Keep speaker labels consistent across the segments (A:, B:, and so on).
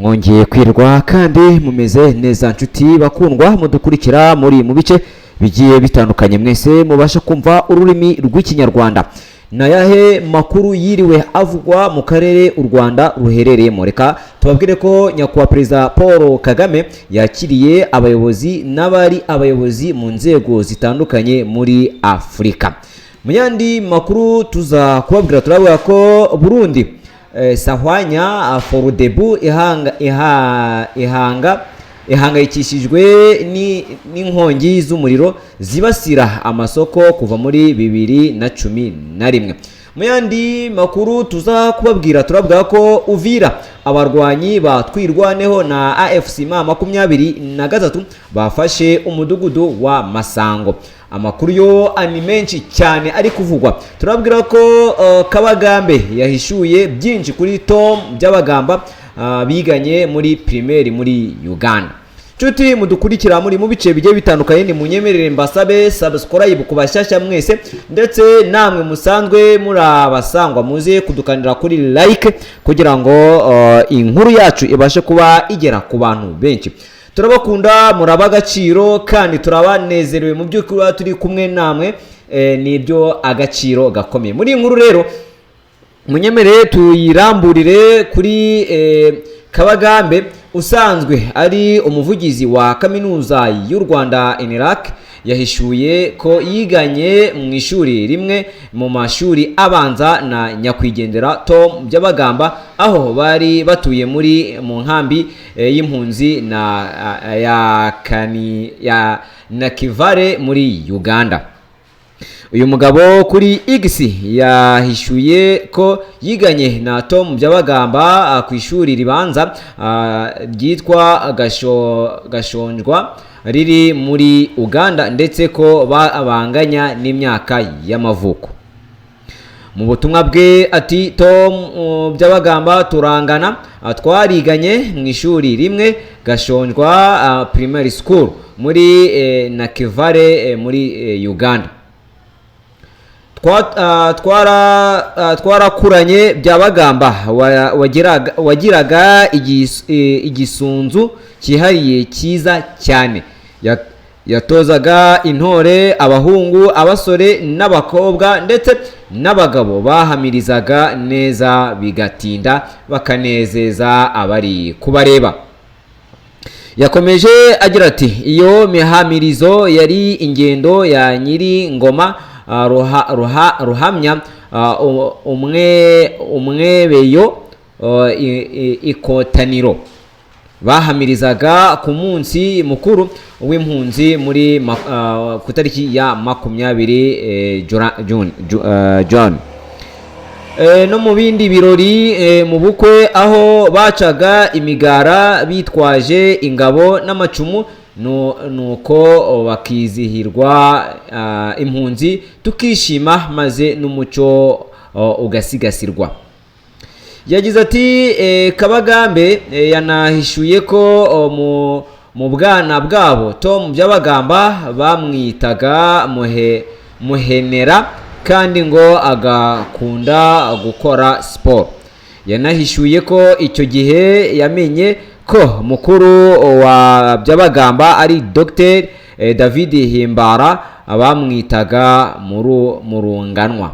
A: mwongeye kwirwa kandi mumeze neza nshuti bakundwa mudukurikira muri mu bice bigiye bitandukanye mwese mubasha kumva ururimi rw'ikinyarwanda na yahe makuru yiriwe avugwa mu karere u Rwanda ruherereyemo. Reka tubabwire ko nyakubahwa Perezida Paul Kagame yakiriye abayobozi n'abari abayobozi mu nzego zitandukanye muri Afurika. Mu yandi makuru tuza kubabwira turavuga ko Burundi Sahwanya Forudebu ihangayikishijwe n'inkongi z'umuriro zibasira amasoko kuva muri 2011. Mu yandi makuru tuza kubabwira turabwira ko Uvira abarwanyi batwirwaneho na AFC M23 bafashe umudugudu wa Masango. Amakuru yo ani menshi cyane ari kuvugwa. Turabwira ko Kabagambe yahishuye byinshi kuri Tom by'abagamba biganye muri primaire muri Uganda. Chuti mudukurikira muri mu bice bigiye bitandukanye ni munyemerere mbasabe subscribe kubashyashya mwese ndetse namwe musanzwe muri abasangwa muze kudukanira kuri like kugira ngo inkuru yacu ibashe kuba igera ku bantu benshi. Turabakunda muraba agaciro kandi turabanezerewe mu by'ukuri turi kumwe namwe nibyo agaciro gakomeye. Muri inkuru rero munyemerere tuyiramburire kuri Kabagambe usanzwe ari umuvugizi wa kaminuza y'u Rwanda INRAC yahishuye ko yiganye mu ishuri rimwe mu mashuri abanza na nyakwigendera Tom by'abagamba aho bari batuye muri mu nkambi y'impunzi ya Nakivale muri Uganda. Uyu mugabo kuri X yahishuye ko yiganye na Tom by'abagamba ku ishuri ribanza ryitwa Gashonjwa riri muri Uganda ndetse ko banganya n'imyaka y'amavuko. Mu butumwa bwe ati Tom by'abagamba turangana twariganye mu ishuri rimwe Gashonjwa Primary School muri Nakivale muri Uganda. Twarakuranye by'abagamba wagiraga igisunzu cyihariye cyiza cyane. Yatozaga intore abahungu abasore n'abakobwa ndetse n'abagabo bahamirizaga neza bigatinda bakanezeza abari kubareba. Yakomeje agira ati iyo mihamirizo yari ingendo ya nyiri ngoma ruhamya umwebeyo ikotaniro bahamirizaga ku munsi mukuru w'impunzi muri ku tariki ya 20 John no mu bindi birori mu bukwe aho bacaga imigara bitwaje ingabo n'amacumu nuko bakizihirwa impunzi tukishima maze n'umuco ugasigasirwa. Yagize ati Kabagambe yanahishuye ko mu bwana bwabo Tom by'abagamba bamwitaga muhenera kandi ngo agakunda gukora sport. Yanahishuye ko icyo gihe yamenye ko mukuru wa by'abagamba ari Dr David Himbara abamwitaga murunganwa.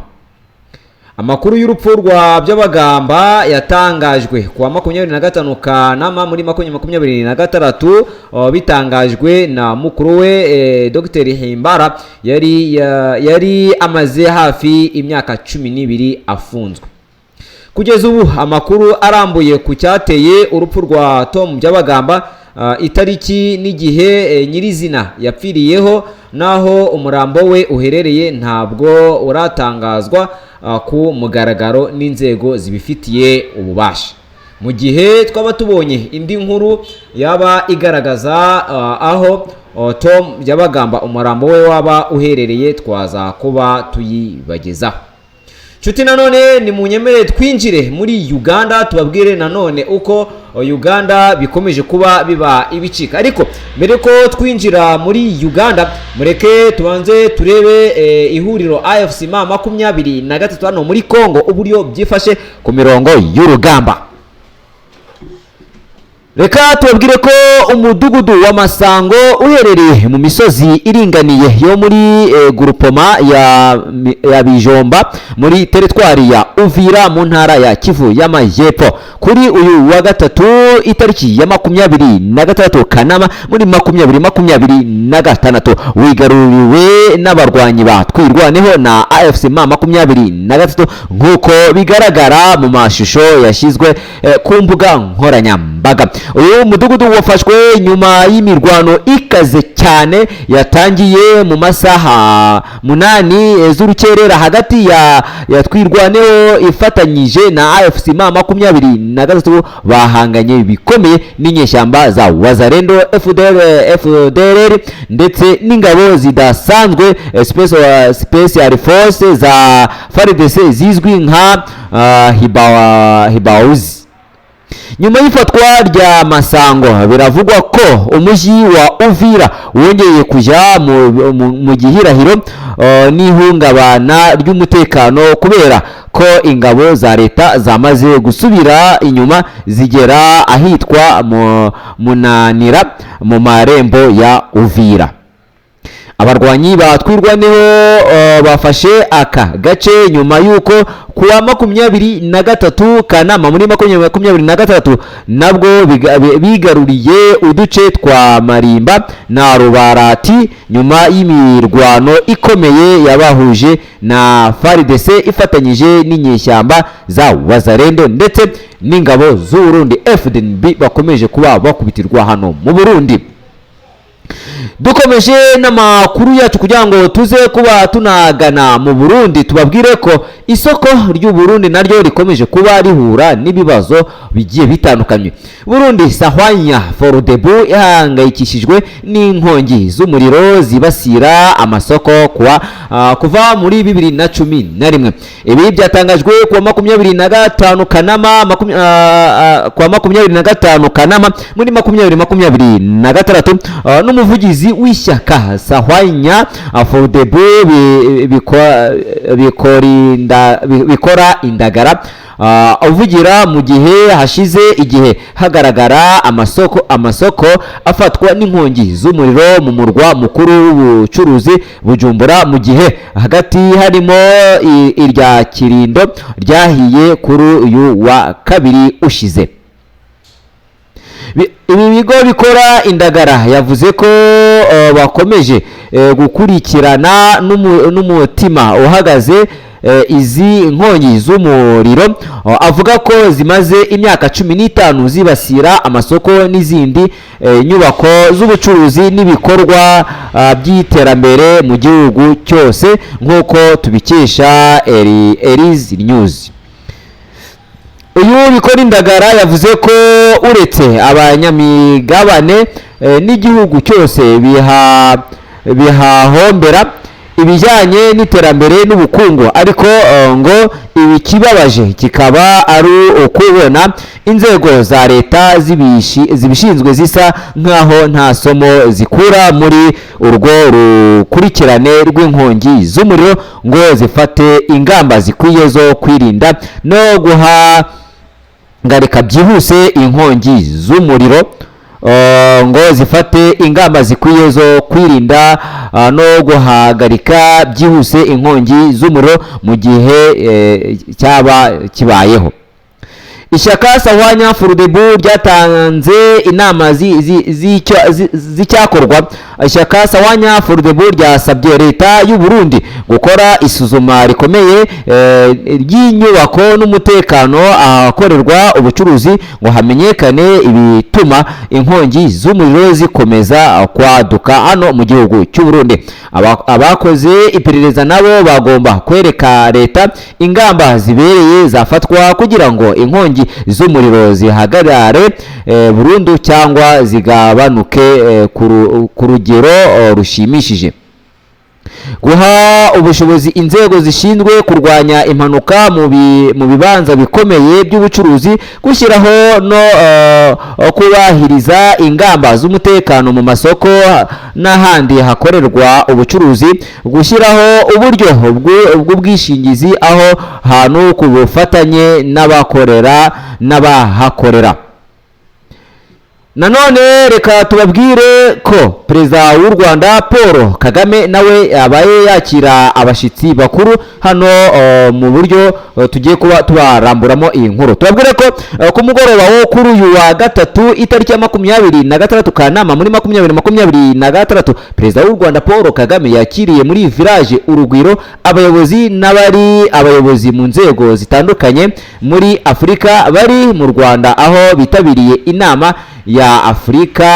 A: Amakuru y'urupfu rwa by'abagamba yatangajwe kuwa 25 Kanama muri 2026 bitangajwe na mukuru we Dr Himbara yari amaze hafi imyaka 12 afunzwe. Kugeza ubu amakuru arambuye ku cyateye urupfu rwa Tom by'abagamba itariki n'igihe nyirizina yapfiriyeho naho umurambo we uherereye ntabwo uratangazwa ku mugaragaro n'inzego zibifitiye ububasha. Mu gihe twaba tubonye indi nkuru yaba igaragaza aho Tom by'abagamba umurambo we waba uherereye twaza kuba tuyibagezaho. Chuti nanone ni munyemere twinjire muri Uganda tubabwire nanone uko Uganda bikomeje kuba biba ibicika. Ariko mbere ko twinjira muri Uganda mureke tubanze turebe ihuriro AFC M23 hano muri Kongo uburyo byifashe ku mirongo y'urugamba. reka tubabwire ko umudugudu wa Masango uherereye mu misozi iringaniye yo muri grupoma ya Bijomba muri teritwari ya Uvira mu ntara ya Kivu y'Amajyepfo kuri uyu wa gatatu itariki ya 26 Kanama muri 2026 wigaruriwe n'abarwanyi batwirwaneho na AFC M23 nk'uko bigaragara mu mashusho yashyizwe ku mbuga nkoranyambaga. Uyu mudugudu wafashwe nyuma y'imirwano ikaze cyane yatangiye mu masaha 8 z'urukerera hagati ya twirwaneho ifatanyije na AFC M23 bahanganye bikomeye n'inyeshyamba za Wazalendo FDLR ndetse n'ingabo zidasanzwe Special Force za FARDC zizwi nka Hibawuzi. Nyuma y'ifatwa rya Masango biravugwa ko umujyi wa Uvira wongeye kujya mu gihirahiro n'ihungabana ry'umutekano kubera ko ingabo za leta zamaze gusubira inyuma zigera ahitwa Munanira mu marembo ya Uvira. Abarwanyi batwirwaneho bafashe aka gace nyuma yuko kuwa 23 Kanama muri 2023 nabwo bigaruriye uduce twa Marimba na Rubarati nyuma y'imirwano ikomeye yabahuje na FARDC ifatanyije n'inyeshyamba za Wazalendo ndetse n'ingabo z'u Burundi FDNB bakomeje kuba bakubitirwa hano mu Burundi. Dukomeje n'amakuru yacu kugira ngo tuze kuba tunagana mu Burundi tubabwire ko isoko ry'u Burundi naryo rikomeje kuba rihura n'ibibazo bigiye bitandukanye. Burundi Sahwanya Forodebu ihangayikishijwe n'inkongi z'umuriro zibasira amasoko kuva muri 2011. Ibi byatangajwe kuwa 25 Kanama kuwa 25 Kanama muri 2026 n'umuvugizi w'ishyaka Sahwanya Forodebu bikora indagara uvugira mu gihe hashize igihe hagaragara amasoko afatwa n'inkongi z'umuriro mu murwa mukuru w'ubucuruzi Bujumbura mu gihe hagati harimo irya Kirindo ryahiye kuri uyu wa kabiri ushize. Ibi bigo bikora indagara yavuze ko bakomeje gukurikirana n'umutima uhagaze izi nkongi z'umuriro. Avuga ko zimaze imyaka 15 zibasira amasoko n'izindi nyubako z'ubucuruzi n'ibikorwa by'iterambere mu gihugu cyose nk'uko tubikesha Eliz News. Uyu bikora indagara yavuze ko uretse abanyamigabane n'igihugu cyose bihahombera ibijyanye n'iterambere n'ubukungu, ariko ngo ibi kibabaje kikaba ari ukubona inzego za leta zibishinzwe zisa nkaho nta somo zikura muri urwo rukurikirane rw'inkongi z'umuriro ngo zifate ingamba zikwiye zo kwirinda no guhagarika byihuse inkongi z'umuriro. Ngo zifate ingamba zikwiye zo kwirinda no guhagarika byihuse inkongi z'umuriro mu gihe cyaba kibayeho. Ishyaka Sahwanya Forodebu ryatanze inama z'icyakorwa. Ishyaka Sahwanya Forodebu ryasabye leta y'u Burundi gukora isuzuma rikomeye ry'inyubako n'umutekano ahakorerwa ubucuruzi ngo hamenyekane ibituma inkongi z'umuriro zikomeza kwaduka hano mu gihugu cy'u Burundi. Abakoze iperereza nabo bagomba kwereka leta ingamba zibereye zafatwa kugira ngo inkongi z'umuriro zihagarare burundu cyangwa zigabanuke ku rugero rushimishije. Guha ubushobozi inzego zishinzwe kurwanya impanuka mu bibanza bikomeye by'ubucuruzi, gushyiraho no kubahiriza ingamba z'umutekano mu masoko n'ahandi hakorerwa ubucuruzi, gushyiraho uburyo bw'ubwishingizi aho hantu ku bufatanye n'abahakorera. nanone reka tubabwire ko perezida w'u Rwanda Paul Kagame nawe yabaye yakira abashitsi bakuru hano mu buryo tugiye kuba tubaramburamo iyi nkuru. Tubabwire ko ku mugoroba wo kuri uyu wa gatatu itariki ya 26 Kanama muri 2026 perezida w'u Rwanda Paul Kagame yakiriye muri village Urugwiro abayobozi n'abari abayobozi mu nzego zitandukanye muri Afurika bari mu Rwanda aho bitabiriye inama ya Afurika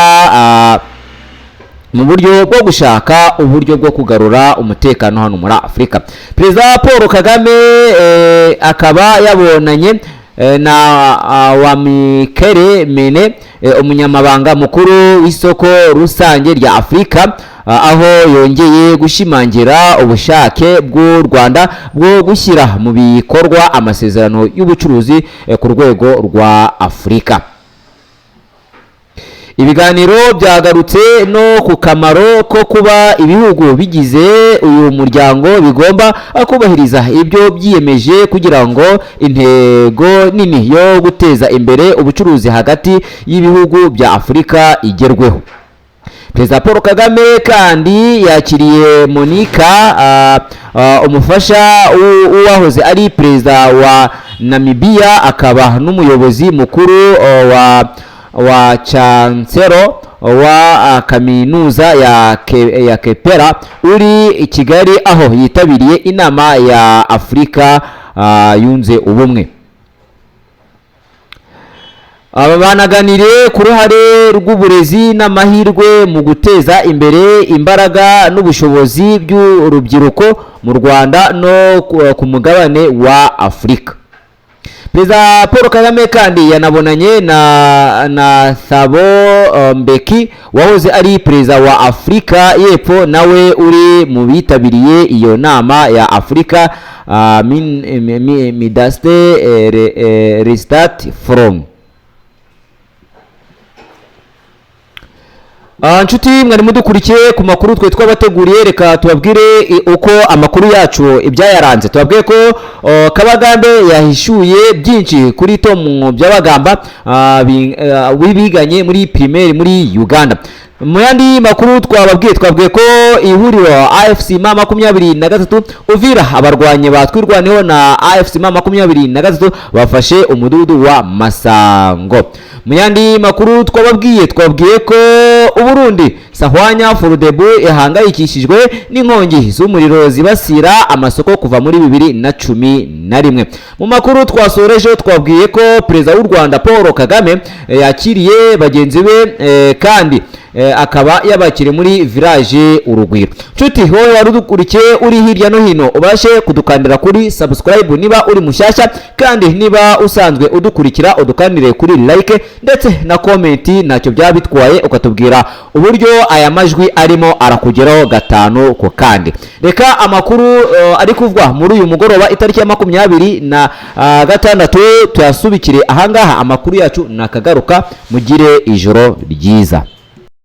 A: mu buryo bwo gushaka uburyo bwo kugarura umutekano hano muri Afurika. Perezida Paul Kagame akaba yabonanye na Wamikere Mene umunyamabanga mukuru w'isoko rusange rya Afurika aho yongeye gushimangira ubushake bw'u Rwanda bwo gushyira mu bikorwa amasezerano y'ubucuruzi ku rwego rwa Afurika. Ibiganiro byagarutse no ku kamaro ko kuba ibihugu bigize uyu muryango bigomba kubahiriza ibyo byiyemeje kugira ngo intego nini yo guteza imbere ubucuruzi hagati y'ibihugu bya Afurika igerweho. Perezida Paul Kagame kandi yakiriye Monica umufasha uwahoze ari perezida wa Namibia akaba n'umuyobozi mukuru wa chancellor wa kaminuza ya Kepera uri i Kigali aho yitabiriye inama ya Afurika yunze ubumwe. Aba banaganiriye ku ruhare rw'uburezi n'amahirwe mu guteza imbere imbaraga n'ubushobozi by'urubyiruko mu Rwanda no ku mugabane wa Afurika. Perezida Paul Kagame kandi yanabonanye na Thabo Mbeki wahoze ari perezida wa Afurika y'Epfo nawe uri mu bitabiriye iyo nama ya Afurika Midaste Restart Forum. Nshuti mwari mudukurikiye ku makuru twe twabateguriye, reka tubabwire uko amakuru yacu ibyayaranze. Tubabwiye ko Kabagambe yahishuye byinshi kuri Tom Byabagamba wibiganye muri primaire muri Uganda. Mu yandi makuru twabwiye ko ihuriro AFC M23 Uvira abarwanye batwirwaneho na AFC M23 bafashe umudugudu wa Masango. Mu yandi makuru twabwiye ko Uburundi Sahwanya Furudebu ihangayikishijwe n'inkongi z'umuriro zibasira amasoko kuva muri 2011. Mu makuru twasoreje twabwiye ko perezida w'u Rwanda Paul Kagame yakiriye bagenzi be kandi akaba yabakire muri village Urugwiro. Nshuti wowe warudukurikiye uri hirya no hino ubashe kudukandira kuri subscribe niba uri mushyashya, kandi niba usanzwe udukurikira udukandire kuri like ndetse na comment, ntacyo byabitwaye ukatubwira uburyo aya majwi arimo arakugeraho gatanu ko kandi. Reka amakuru ari kuvugwa muri uyu mugoroba itariki ya 26 tuyasubikire ahangaha. Amakuru yacu nakagaruka, mugire ijoro ryiza.